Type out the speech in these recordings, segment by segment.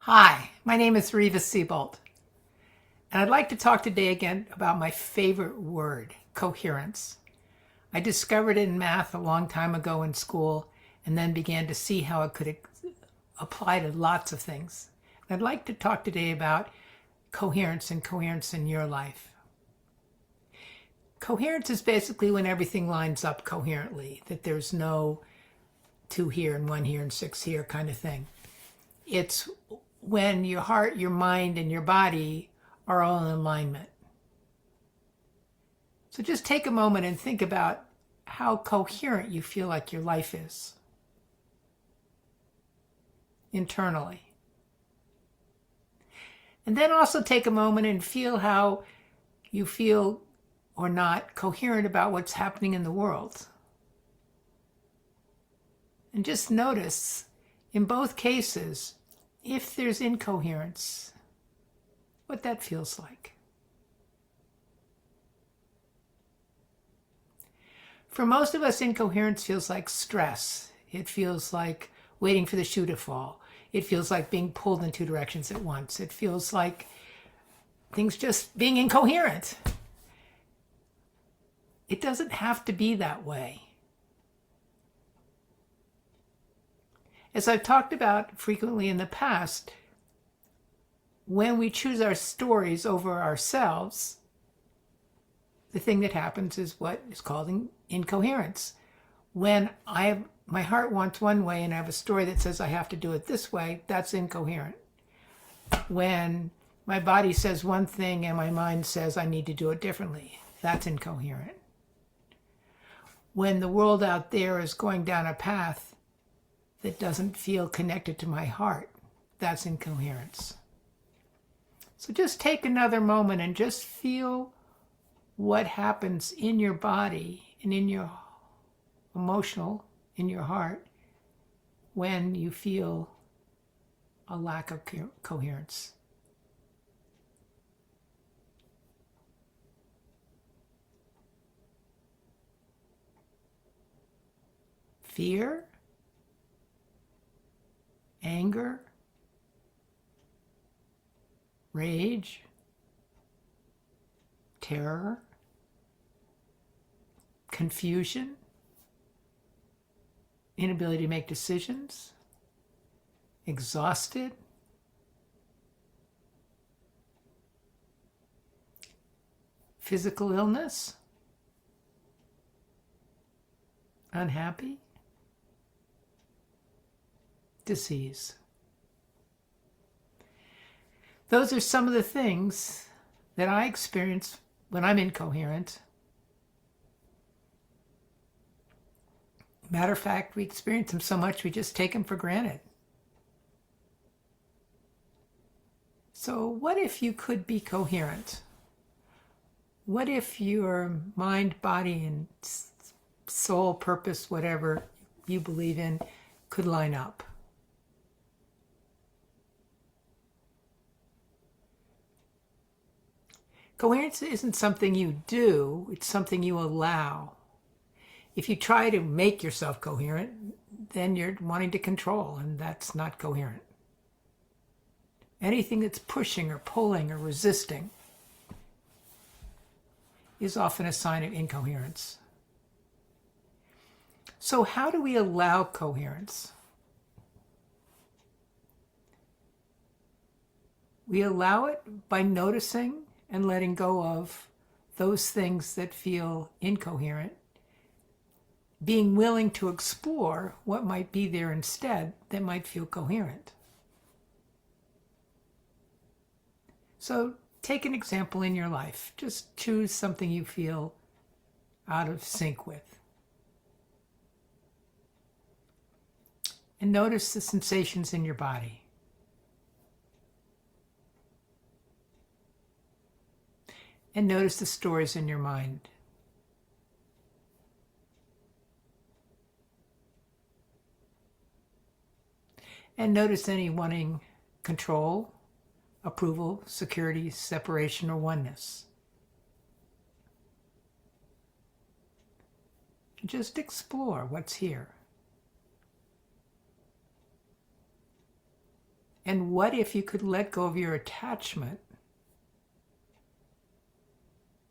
Hi, my name is Reva Siebold, and I'd like to talk today again about my favorite word, coherence. I discovered it in math a long time ago in school and then began to see how it could apply to lots of things. I'd like to talk today about coherence and coherence in your life. Coherence is basically when everything lines up coherently, that there's no two here and one here and six here kind of thing. It's when your heart, your mind, and your body are all in alignment. So just take a moment and think about how coherent you feel like your life is internally. And then also take a moment and feel how you feel or not coherent about what's happening in the world. And just notice, in both cases, if there's incoherence, what that feels like. For most of us, incoherence feels like stress. It feels like waiting for the shoe to fall. It feels like being pulled in two directions at once. It feels like things just being incoherent. It doesn't have to be that way. As I've talked about frequently in the past, when we choose our stories over ourselves, the thing that happens is what is called incoherence. When my heart wants one way and I have a story that says I have to do it this way, that's incoherent. When my body says one thing and my mind says I need to do it differently, that's incoherent. When the world out there is going down a path that doesn't feel connected to my heart, that's incoherence. So just take another moment and just feel what happens in your body and in your emotional, in your heart, when you feel a lack of coherence. Fear, anger, rage, terror, confusion, inability to make decisions, exhausted, physical illness, unhappy, disease. Those are some of the things that I experience when I'm incoherent. Matter of fact, we experience them so much we just take them for granted. So what if you could be coherent? What if your mind, body, and soul, purpose, whatever you believe in, could line up? Coherence isn't something you do, it's something you allow. If you try to make yourself coherent, then you're wanting to control, and that's not coherent. Anything that's pushing or pulling or resisting is often a sign of incoherence. So how do we allow coherence? We allow it by noticing and letting go of those things that feel incoherent, being willing to explore what might be there instead that might feel coherent. So take an example in your life. Just choose something you feel out of sync with. And notice the sensations in your body. And notice the stories in your mind. And notice any wanting control, approval, security, separation, or oneness. Just explore what's here. And what if you could let go of your attachment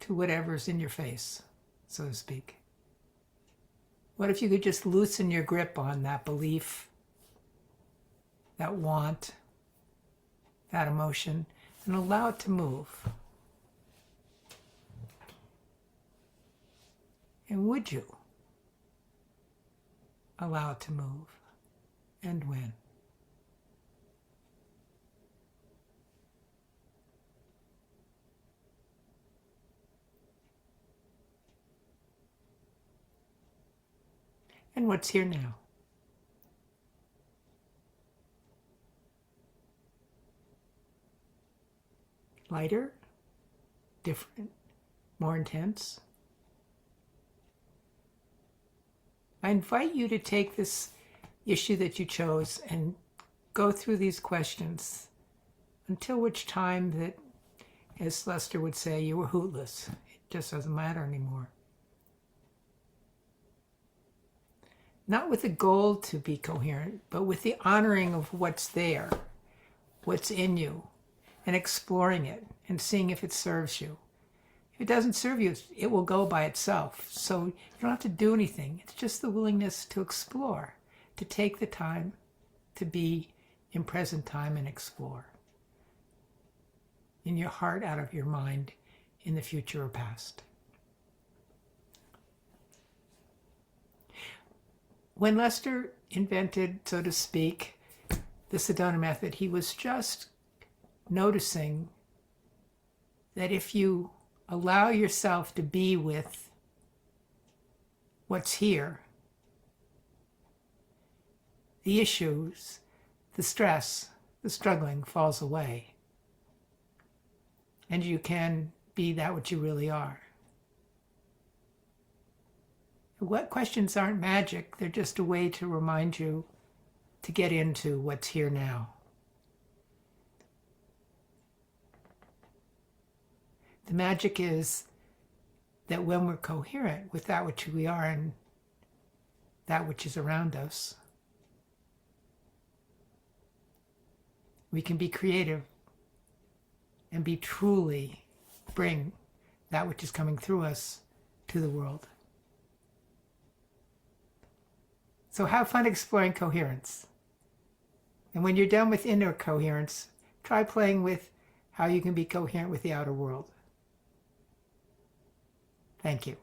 to whatever's in your face, so to speak? What if you could just loosen your grip on that belief, that want, that emotion, and allow it to move? And would you allow it to move? And when? And what's here now? Lighter? Different? More intense? I invite you to take this issue that you chose and go through these questions until which time that, as Lester would say, you were hootless. It just doesn't matter anymore. Not with the goal to be coherent, but with the honoring of what's there, what's in you, and exploring it and seeing if it serves you. If it doesn't serve you, it will go by itself. So you don't have to do anything. It's just the willingness to explore, to take the time to be in present time and explore. In your heart, out of your mind, in the future or past. When Lester invented, so to speak, the Sedona method, he was just noticing that if you allow yourself to be with what's here, the issues, the stress, the struggling falls away. And you can be that which you really are. What questions aren't magic, they're just a way to remind you to get into what's here now. The magic is that when we're coherent with that which we are and that which is around us, we can be creative and be truly bring that which is coming through us to the world. So have fun exploring coherence. And when you're done with inner coherence, try playing with how you can be coherent with the outer world. Thank you.